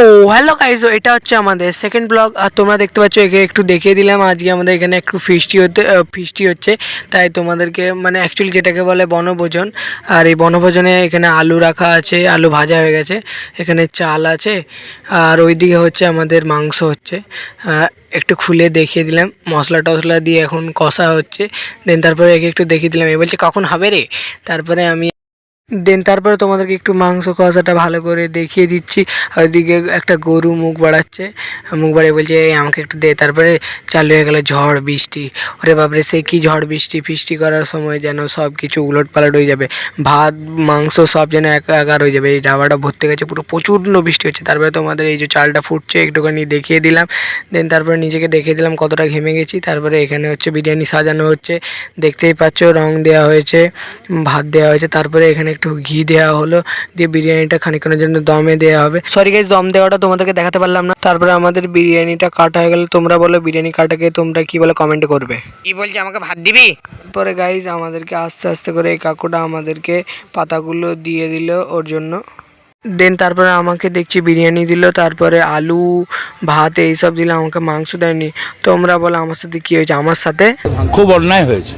Hello guys, এটা হচ্ছে আমাদের সেকেন্ড ব্লগ। আর তোমরা দেখতে পাচ্ছ, একে একটু দেখিয়ে দিলাম। আজকে আমাদের এখানে একটু ফিস্টি হচ্ছে, তাই তোমাদেরকে মানে অ্যাকচুয়ালি যেটাকে বলে বনভোজন। আর এই বনভোজনে এখানে আলু রাখা আছে, আলু ভাজা হয়ে গেছে, এখানে চাল আছে, আর ওইদিকে হচ্ছে আমাদের মাংস হচ্ছে। একটু খুলে দেখিয়ে দিলাম, মশলা টশলা দিয়ে এখন কষা হচ্ছে। দেন তারপরে একে একটু দেখিয়ে দিলাম, এ বলছে কখন হবে রে। তারপরে তোমাদেরকে একটু মাংস কষাটা ভালো করে দেখিয়ে দিচ্ছি। আর ওইদিকে একটা গরু মুখ বাড়াচ্ছে, মুখ বাড়িয়ে বলছে এই আমাকে একটু দে। তারপরে চালু হয়ে গেল ঝড় বৃষ্টি। ওরে বাপরে, সে কি ঝড় বৃষ্টি! ফিস্টি করার সময় যেন সব কিছু উলট পালট হয়ে যাবে, ভাত মাংস সব যেন একাকার হয়ে যাবে। এই ডাবাটা ভর্তি গেছে, পুরো প্রচণ্ড বৃষ্টি হচ্ছে। তারপরে তোমাদের এই যে চালটা ফুটছে একটুখানি দেখিয়ে দিলাম। দেন তারপরে নিজেকে দেখিয়ে দিলাম কতটা ঘেমে গেছি। তারপরে এখানে হচ্ছে বিরিয়ানি সাজানো হচ্ছে, দেখতেই পাচ্ছ, রং দেওয়া হয়েছে, ভাত দেওয়া হয়েছে। তারপরে এখানে একটু ঘি দেওয়া হলো, দিয়ে বিরিয়ানিটা খানিকক্ষণের জন্য দমে দেওয়া হবে। সরি গাইস, দম দেওয়াটা তোমাদেরকে দেখাতে পারলাম না। তারপরে আমাদের বিরিয়ানিটা কাটা হয়ে গেল। তোমরা বলো বিরিয়ানি কাটাকে তোমরা কি বলে কমেন্ট করবে। কি বলছে, আমাকে ভাত দিবি? তারপরে গাইস আমাদেরকে আস্তে আস্তে করে এই কাকুটা আমাদেরকে পাতাগুলো দিয়ে দিল ওর জন্য। দেন তারপরে আমাকে দেখছি বিরিয়ানি দিল, তারপরে আলু ভাত এইসব দিল, আমাকে মাংস দেয়নি। তোমরা বলো আমার সাথে কি হয়েছে? আমার সাথে খুব অন্যায় হয়েছে।